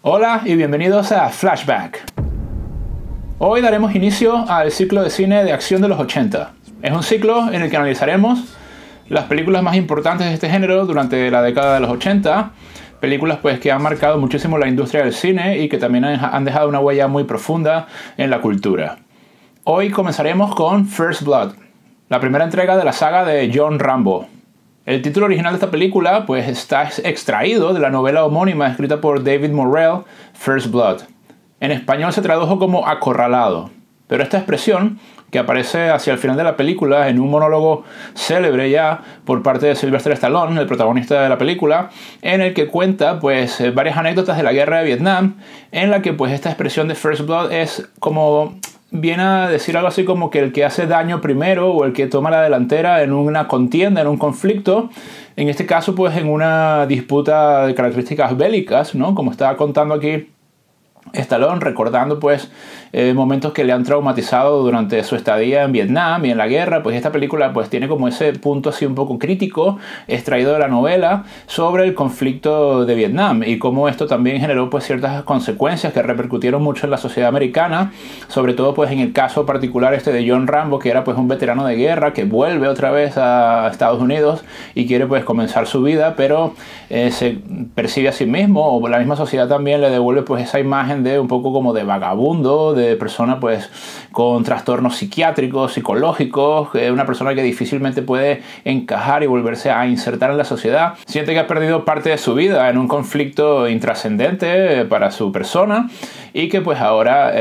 Hola y bienvenidos a Flashback. Hoy daremos inicio al ciclo de cine de acción de los 80. Es un ciclo en el que analizaremos las películas más importantes de este género durante la década de los 80, películas pues que han marcado muchísimo la industria del cine y que también han dejado una huella muy profunda en la cultura. Hoy comenzaremos con First Blood, la primera entrega de la saga de John Rambo. El título original de esta película pues está extraído de la novela homónima escrita por David Morrell, First Blood. En español se tradujo como Acorralado, pero esta expresión, que aparece hacia el final de la película en un monólogo célebre ya por parte de Sylvester Stallone, el protagonista de la película, en el que cuenta pues varias anécdotas de la guerra de Vietnam, en la que pues esta expresión de First Blood es como viene a decir algo así como que el que hace daño primero o el que toma la delantera en una contienda, en un conflicto, en este caso pues en una disputa de características bélicas, ¿no? Como estaba contando aquí Stallone, recordando pues momentos que le han traumatizado durante su estadía en Vietnam y en la guerra. Pues esta película pues tiene como ese punto así un poco crítico extraído de la novela sobre el conflicto de Vietnam y cómo esto también generó pues ciertas consecuencias que repercutieron mucho en la sociedad americana, sobre todo pues en el caso particular este de John Rambo, que era pues un veterano de guerra que vuelve otra vez a Estados Unidos y quiere pues comenzar su vida, pero se percibe a sí mismo, o la misma sociedad también le devuelve pues esa imagen de un poco como de vagabundo, de persona pues con trastornos psiquiátricos, psicológicos, una persona que difícilmente puede encajar y volverse a insertar en la sociedad. Siente que ha perdido parte de su vida en un conflicto intrascendente para su persona y que pues ahora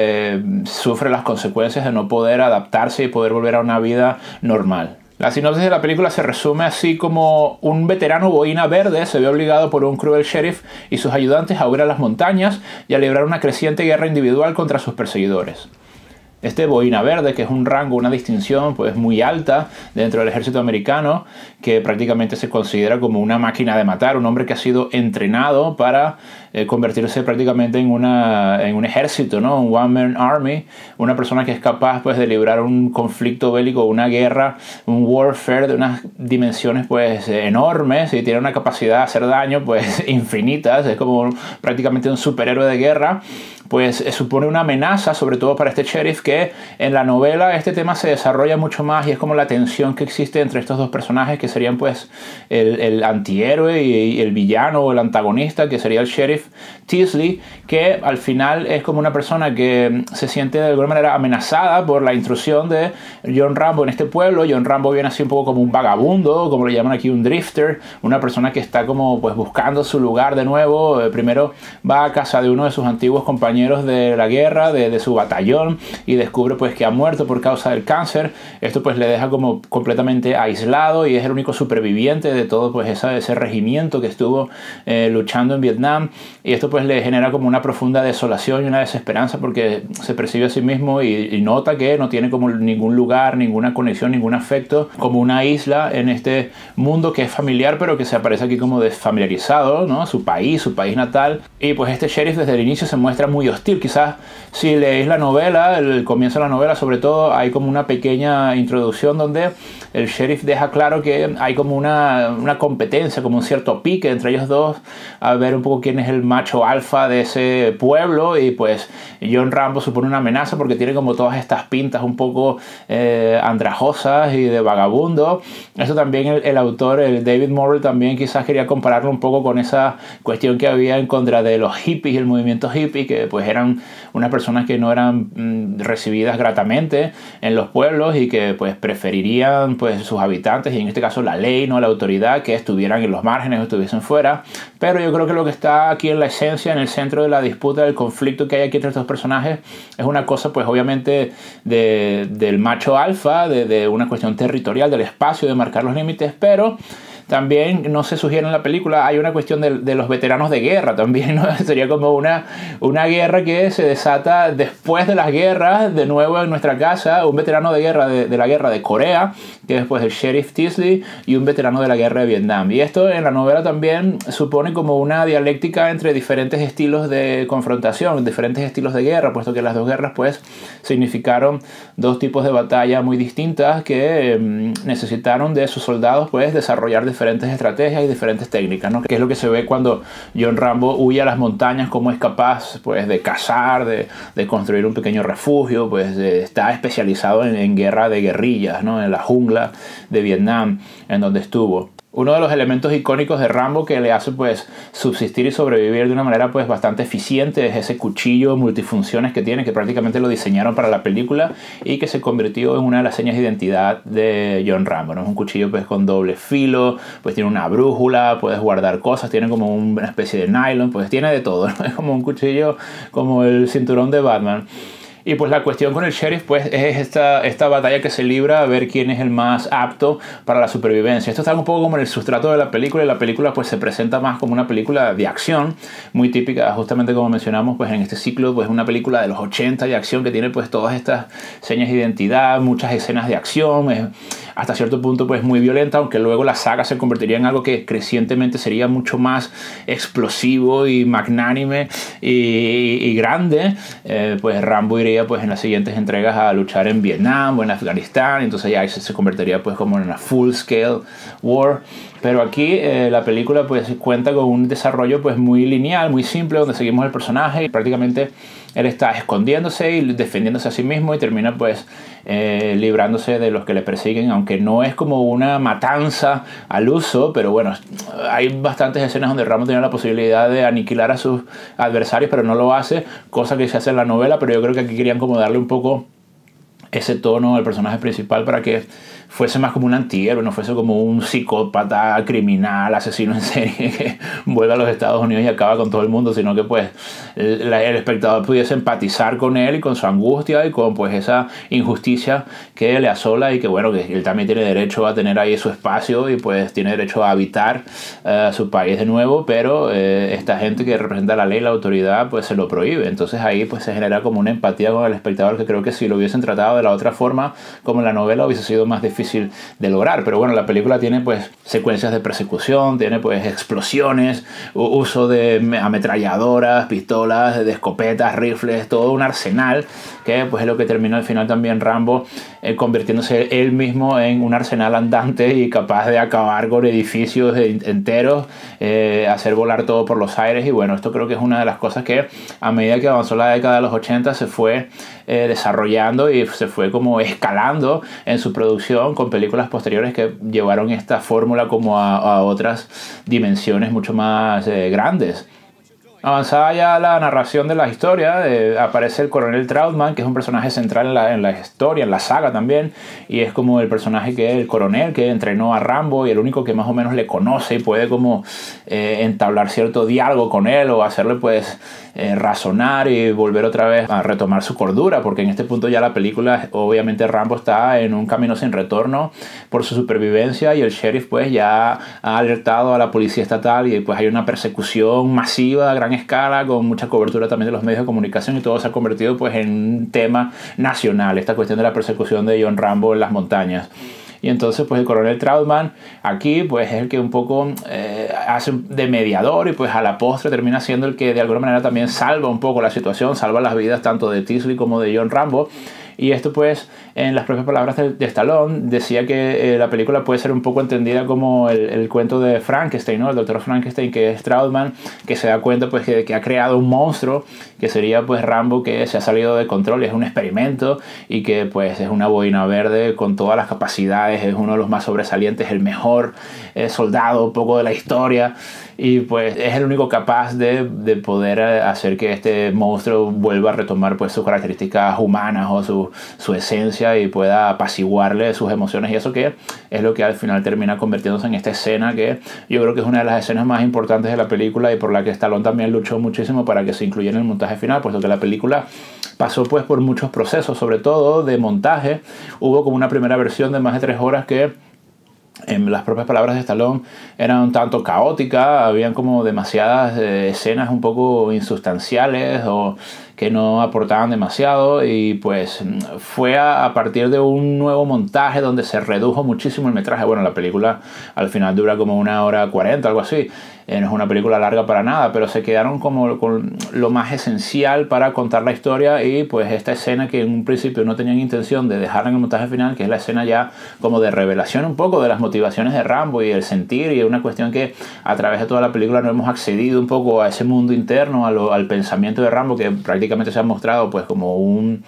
sufre las consecuencias de no poder adaptarse y poder volver a una vida normal. La sinopsis de la película se resume así como un veterano boina verde se ve obligado por un cruel sheriff y sus ayudantes a huir a las montañas y a librar una creciente guerra individual contra sus perseguidores. Este boina verde, que es un rango, una distinción pues muy alta dentro del ejército americano, que prácticamente se considera como una máquina de matar, un hombre que ha sido entrenado para convertirse prácticamente en un ejército, ¿no? Un one-man army, una persona que es capaz pues de librar un conflicto bélico, una guerra, un warfare de unas dimensiones pues enormes y tiene una capacidad de hacer daño pues infinitas, es como prácticamente un superhéroe de guerra. Pues supone una amenaza, sobre todo para este sheriff, que en la novela este tema se desarrolla mucho más y es como la tensión que existe entre estos dos personajes que serían pues el antihéroe y el villano o el antagonista, que sería el sheriff Teasley, que al final es como una persona que se siente de alguna manera amenazada por la intrusión de John Rambo en este pueblo. John Rambo viene así un poco como un vagabundo, como le llaman aquí, un drifter, una persona que está como pues buscando su lugar de nuevo. Primero va a casa de uno de sus antiguos compañeros de la guerra, de su batallón, y descubre pues que ha muerto por causa del cáncer. Esto pues le deja como completamente aislado y es el único superviviente de todo pues ese regimiento que estuvo luchando en Vietnam, y esto pues le genera como una profunda desolación y una desesperanza porque se percibe a sí mismo y nota que no tiene como ningún lugar, ninguna conexión, ningún afecto, como una isla en este mundo que es familiar pero que se aparece aquí como desfamiliarizado, ¿no? Su país natal. Y pues este sheriff desde el inicio se muestra muy hostil. Quizás si leéis la novela, el comienzo de la novela sobre todo, hay como una pequeña introducción donde el sheriff deja claro que hay como una competencia, como un cierto pique entre ellos dos, a ver un poco quién es el macho alfa de ese pueblo, y pues John Rambo supone una amenaza porque tiene como todas estas pintas un poco andrajosas y de vagabundo. Eso también el autor, el David Morrell, también quizás quería compararlo un poco con esa cuestión que había en contra de los hippies, el movimiento hippie, que pues eran unas personas que no eran recibidas gratamente en los pueblos y que pues preferirían pues sus habitantes, y en este caso la ley, no la autoridad, que estuvieran en los márgenes o estuviesen fuera. Pero yo creo que lo que está aquí en la esencia, en el centro de la disputa, del conflicto que hay aquí entre estos personajes, es una cosa pues obviamente del macho alfa, de una cuestión territorial, del espacio, de marcar los límites, pero también no se sugiere en la película, hay una cuestión de los veteranos de guerra también, ¿no? Sería como una guerra que se desata después de las guerras, de nuevo en nuestra casa, un veterano de guerra de la guerra de Corea, que es pues el sheriff Teasley, y un veterano de la guerra de Vietnam. Y esto en la novela también supone como una dialéctica entre diferentes estilos de confrontación, diferentes estilos de guerra, puesto que las dos guerras pues significaron dos tipos de batalla muy distintas que necesitaron de sus soldados pues desarrollar diferentes estrategias y diferentes técnicas, ¿no? Que es lo que se ve cuando John Rambo huye a las montañas, cómo es capaz pues de cazar, de construir un pequeño refugio, pues está especializado en guerra de guerrillas, ¿no? En la jungla de Vietnam, en donde estuvo. Uno de los elementos icónicos de Rambo que le hace pues subsistir y sobrevivir de una manera pues bastante eficiente es ese cuchillo multifunciones que tiene, que prácticamente lo diseñaron para la película y que se convirtió en una de las señas de identidad de John Rambo, ¿no? Es un cuchillo pues con doble filo, pues tiene una brújula, puedes guardar cosas, tiene como una especie de nylon, pues tiene de todo, ¿no? Es como un cuchillo como el cinturón de Batman. Y pues la cuestión con el sheriff pues es esta batalla que se libra a ver quién es el más apto para la supervivencia. Esto está un poco como en el sustrato de la película, y la película pues se presenta más como una película de acción, muy típica, justamente como mencionamos pues en este ciclo, pues una película de los 80 de acción que tiene pues todas estas señas de identidad, muchas escenas de acción, hasta cierto punto pues muy violenta, aunque luego la saga se convertiría en algo que crecientemente sería mucho más explosivo y magnánime y grande. Pues Rambo iría pues en las siguientes entregas a luchar en Vietnam o en Afganistán, entonces ya se convertiría pues como en una full scale war. Pero aquí la película pues cuenta con un desarrollo pues muy lineal, muy simple, donde seguimos el personaje y prácticamente él está escondiéndose y defendiéndose a sí mismo y termina pues librándose de los que le persiguen, aunque no es como una matanza al uso, pero bueno, hay bastantes escenas donde Rambo tiene la posibilidad de aniquilar a sus adversarios, pero no lo hace, cosa que se hace en la novela, pero yo creo que aquí querían como darle un poco ese tono al personaje principal para que fuese más como un antihéroe, no fuese como un psicópata, criminal, asesino en serie que vuelve a los Estados Unidos y acaba con todo el mundo, sino que pues el espectador pudiese empatizar con él y con su angustia y con pues esa injusticia que le asola, y que bueno, que él también tiene derecho a tener ahí su espacio y pues tiene derecho a habitar su país de nuevo, pero esta gente que representa la ley, la autoridad, pues se lo prohíbe. Entonces ahí pues se genera como una empatía con el espectador que creo que si lo hubiesen tratado de la otra forma, como en la novela, hubiese sido más difícil de lograr. Pero bueno, la película tiene pues secuencias de persecución, tiene pues explosiones, uso de ametralladoras, pistolas, de escopetas, rifles, todo un arsenal que pues es lo que termina al final también Rambo convirtiéndose él mismo en un arsenal andante y capaz de acabar con edificios enteros, hacer volar todo por los aires. Y bueno, esto creo que es una de las cosas que a medida que avanzó la década de los 80 se fue desarrollando y se fue como escalando en su producción con películas posteriores que llevaron esta fórmula como a otras dimensiones mucho más grandes. Avanzada ya la narración de la historia, aparece el coronel Trautman, que es un personaje central en la historia, en la saga también, y es como el personaje que es el coronel que entrenó a Rambo y el único que más o menos le conoce y puede como entablar cierto diálogo con él o hacerle pues razonar y volver otra vez a retomar su cordura, porque en este punto ya la película, obviamente Rambo está en un camino sin retorno por su supervivencia y el sheriff pues ya ha alertado a la policía estatal y pues hay una persecución masiva a gran escala con mucha cobertura también de los medios de comunicación y todo se ha convertido pues en un tema nacional, esta cuestión de la persecución de John Rambo en las montañas. Y entonces pues el coronel Trautman aquí pues es el que un poco hace de mediador y pues a la postre termina siendo el que de alguna manera también salva un poco la situación, salva las vidas tanto de Teasley como de John Rambo. Y esto pues en las propias palabras de Stallone decía que la película puede ser un poco entendida como el cuento de Frankenstein, ¿no? El doctor Frankenstein, que es Trautman, que se da cuenta pues que ha creado un monstruo que sería pues Rambo, que se ha salido de control, es un experimento y que pues es una boina verde con todas las capacidades, es uno de los más sobresalientes, el mejor soldado un poco de la historia, y pues es el único capaz de poder hacer que este monstruo vuelva a retomar pues sus características humanas o su esencia y pueda apaciguarle sus emociones, y eso que es lo que al final termina convirtiéndose en esta escena que yo creo que es una de las escenas más importantes de la película y por la que Stallone también luchó muchísimo para que se incluyera en el montaje final, puesto que la película pasó pues por muchos procesos, sobre todo de montaje. Hubo como una primera versión de más de 3 horas que, en las propias palabras de Stallone, era un tanto caótica, habían como demasiadas escenas un poco insustanciales o que no aportaban demasiado, y pues fue a partir de un nuevo montaje donde se redujo muchísimo el metraje. Bueno, la película al final dura como 1 hora 40, algo así, no es una película larga para nada, pero se quedaron como con lo más esencial para contar la historia, y pues esta escena que en un principio no tenían intención de dejarla en el montaje final, que es la escena ya como de revelación un poco de las motivaciones de Rambo y el sentir, y es una cuestión que a través de toda la película no hemos accedido un poco a ese mundo interno, al pensamiento de Rambo, que prácticamente se ha mostrado pues como un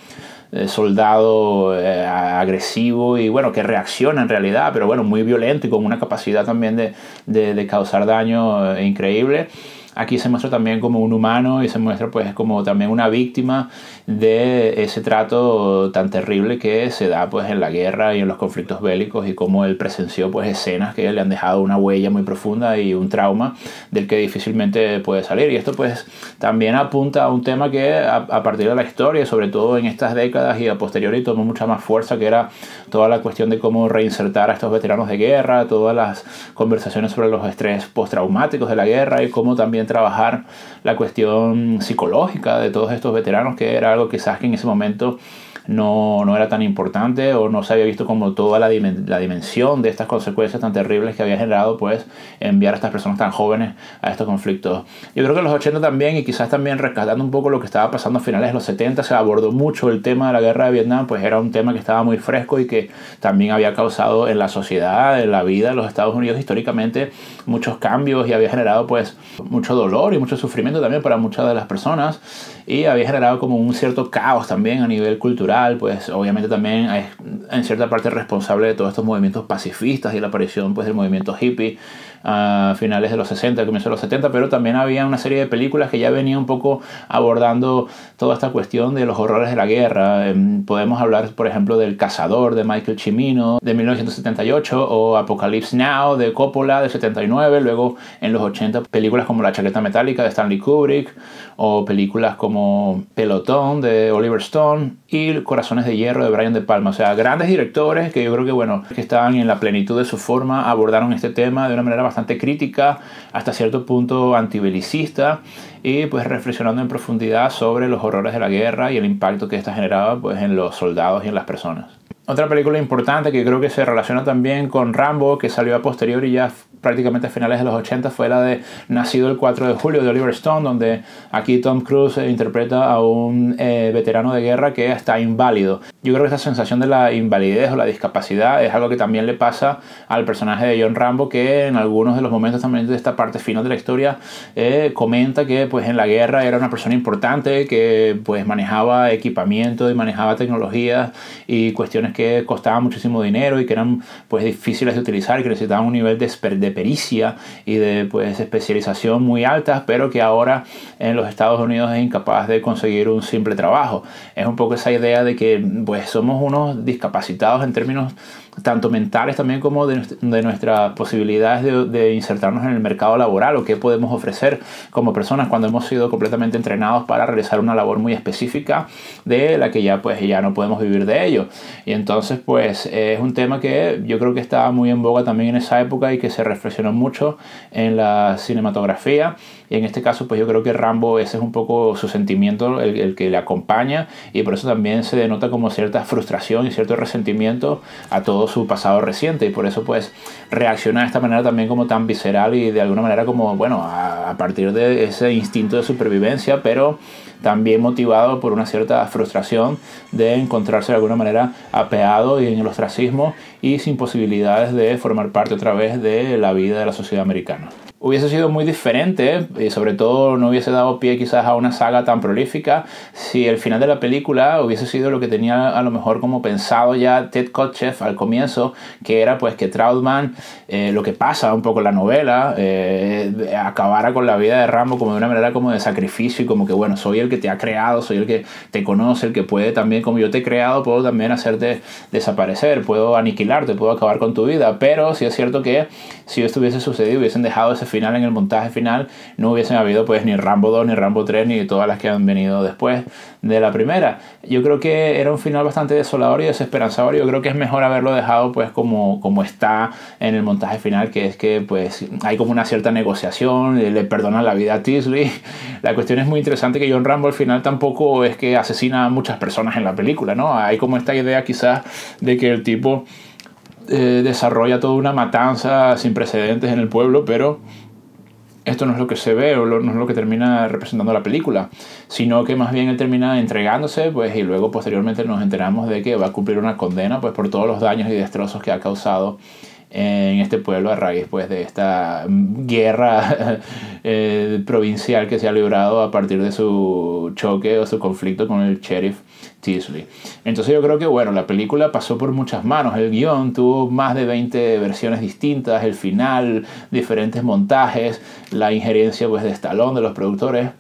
soldado agresivo y bueno, que reacciona en realidad, pero bueno, muy violento y con una capacidad también de causar daño increíble. Aquí se muestra también como un humano y se muestra pues como también una víctima de ese trato tan terrible que se da pues en la guerra y en los conflictos bélicos, y cómo él presenció pues escenas que le han dejado una huella muy profunda y un trauma del que difícilmente puede salir. Y esto pues también apunta a un tema que a partir de la historia, sobre todo en estas décadas y a posteriori, tomó mucha más fuerza, que era toda la cuestión de cómo reinsertar a estos veteranos de guerra, todas las conversaciones sobre los estrés postraumáticos de la guerra y cómo también trabajar la cuestión psicológica de todos estos veteranos, que era algo quizás que en ese momento no era tan importante, o no se había visto como toda la dimensión de estas consecuencias tan terribles que había generado pues enviar a estas personas tan jóvenes a estos conflictos. Yo creo que en los 80 también, y quizás también rescatando un poco lo que estaba pasando a finales de los 70, se abordó mucho el tema de la guerra de Vietnam, pues era un tema que estaba muy fresco y que también había causado en la sociedad, en la vida de los Estados Unidos históricamente muchos cambios, y había generado pues mucho dolor y mucho sufrimiento también para muchas de las personas, y había generado como un cierto caos también a nivel cultural. Pues obviamente también es en cierta parte responsable de todos estos movimientos pacifistas y la aparición pues del movimiento hippie a finales de los 60, comienzo de los 70, pero también había una serie de películas que ya venían un poco abordando toda esta cuestión de los horrores de la guerra. Podemos hablar, por ejemplo, del Cazador de Michael Cimino de 1978, o Apocalypse Now de Coppola de 79, luego en los 80 películas como La Chaqueta Metálica de Stanley Kubrick, o películas como Pelotón de Oliver Stone y Corazones de Hierro de Brian De Palma. O sea, grandes directores que yo creo que, bueno, que estaban en la plenitud de su forma, abordaron este tema de una manera bastante crítica, hasta cierto punto antibelicista, y pues reflexionando en profundidad sobre los horrores de la guerra y el impacto que esta generaba pues en los soldados y en las personas. Otra película importante que creo que se relaciona también con Rambo, que salió a posteriori ya prácticamente a finales de los 80, fue la de Nacido el 4 de julio de Oliver Stone, donde aquí Tom Cruise interpreta a un veterano de guerra que está inválido. Yo creo que esa sensación de la invalidez o la discapacidad es algo que también le pasa al personaje de John Rambo, que en algunos de los momentos también de esta parte final de la historia comenta que pues en la guerra era una persona importante, que pues manejaba equipamiento y manejaba tecnologías y cuestiones que costaban muchísimo dinero y que eran pues difíciles de utilizar y que necesitaban un nivel de pericia y de pues especialización muy altas, pero que ahora en los Estados Unidos es incapaz de conseguir un simple trabajo. Es un poco esa idea de que pues somos unos discapacitados en términos tanto mentales también como de nuestras posibilidades de insertarnos en el mercado laboral, o qué podemos ofrecer como personas cuando hemos sido completamente entrenados para realizar una labor muy específica de la que ya no podemos vivir de ello. Y entonces pues es un tema que yo creo que estaba muy en boga también en esa época y que se reflexionó mucho en la cinematografía. Y en este caso pues yo creo que Rambo, ese es un poco su sentimiento, el que le acompaña, y por eso también se denota como cierta frustración y cierto resentimiento a todo su pasado reciente, y por eso pues reacciona de esta manera también como tan visceral y de alguna manera como, bueno, a partir de ese instinto de supervivencia, pero también motivado por una cierta frustración de encontrarse de alguna manera apeado y en el ostracismo y sin posibilidades de formar parte otra vez de la vida de la sociedad americana. Hubiese sido muy diferente, y sobre todo no hubiese dado pie quizás a una saga tan prolífica, si el final de la película hubiese sido lo que tenía a lo mejor como pensado ya Ted Kotcheff al comienzo, que era pues que Trautman, lo que pasa un poco en la novela, acabara con la vida de Rambo como de una manera como de sacrificio, y como que bueno, soy el que te ha creado, soy el que te conoce, el que puede también, como yo te he creado, puedo también hacerte desaparecer, puedo aniquilarte, puedo acabar con tu vida. Pero sí es cierto que si esto hubiese sucedido, hubiesen dejado ese final en el montaje final, no hubiesen habido pues ni Rambo 2, ni Rambo 3, ni todas las que han venido después de la primera. Yo creo que era un final bastante desolador y desesperanzador, y yo creo que es mejor haberlo dejado pues como está en el montaje final, que es que pues hay como una cierta negociación, le perdonan la vida a Teasley. La cuestión es muy interesante, que John Rambo al final tampoco es que asesina a muchas personas en la película, ¿no? Hay como esta idea quizás de que el tipo desarrolla toda una matanza sin precedentes en el pueblo, pero esto no es lo que se ve o no es lo que termina representando la película, sino que más bien él termina entregándose, pues, y luego posteriormente nos enteramos de que va a cumplir una condena, pues, por todos los daños y destrozos que ha causado en este pueblo a raíz, pues, de esta guerra provincial que se ha librado a partir de su choque o su conflicto con el sheriff Teasley. Entonces yo creo que, bueno, la película pasó por muchas manos. El guión tuvo más de 20 versiones distintas, el final, diferentes montajes, la injerencia, pues, de Stallone, de los productores.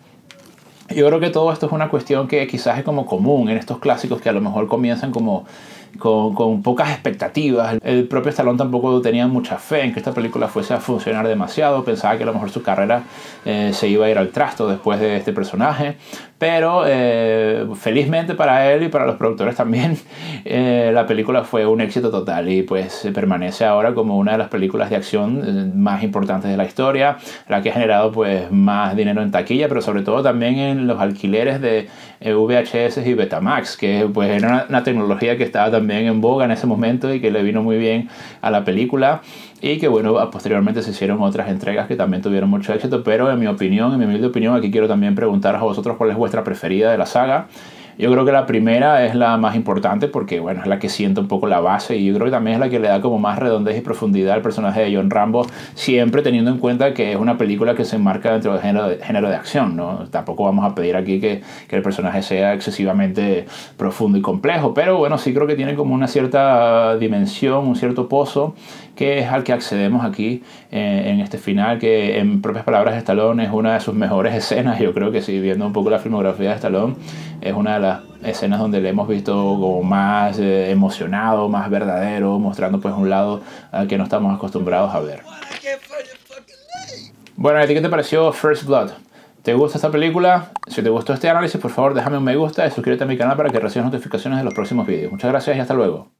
Yo creo que todo esto es una cuestión que quizás es como común en estos clásicos que a lo mejor comienzan como con pocas expectativas. El propio Stallone tampoco tenía mucha fe en que esta película fuese a funcionar demasiado. Pensaba que a lo mejor su carrera se iba a ir al trasto después de este personaje. Pero felizmente para él y para los productores también, la película fue un éxito total y pues permanece ahora como una de las películas de acción más importantes de la historia, la que ha generado pues más dinero en taquilla, pero sobre todo también en los alquileres de VHS y Betamax, que pues era una tecnología que estaba también en boga en ese momento y que le vino muy bien a la película. Y que bueno, posteriormente se hicieron otras entregas que también tuvieron mucho éxito, pero en mi opinión, en mi humilde opinión, aquí quiero también preguntaros a vosotros cuál es vuestra preferida de la saga. Yo creo que la primera es la más importante porque, bueno, es la que sienta un poco la base y yo creo que también es la que le da como más redondez y profundidad al personaje de John Rambo, siempre teniendo en cuenta que es una película que se enmarca dentro del género de acción, ¿no? Tampoco vamos a pedir aquí que el personaje sea excesivamente profundo y complejo, pero bueno, sí creo que tiene como una cierta dimensión, un cierto pozo, que es al que accedemos aquí en este final, que en propias palabras de Stallone es una de sus mejores escenas. Yo creo que sí, viendo un poco la filmografía de Stallone, es una de las escenas donde le hemos visto como más emocionado, más verdadero, mostrando pues un lado al que no estamos acostumbrados a ver. Bueno, ¿a ti qué te pareció First Blood? ¿Te gusta esta película? Si te gustó este análisis, por favor déjame un me gusta y suscríbete a mi canal para que recibas notificaciones de los próximos vídeos. Muchas gracias y hasta luego.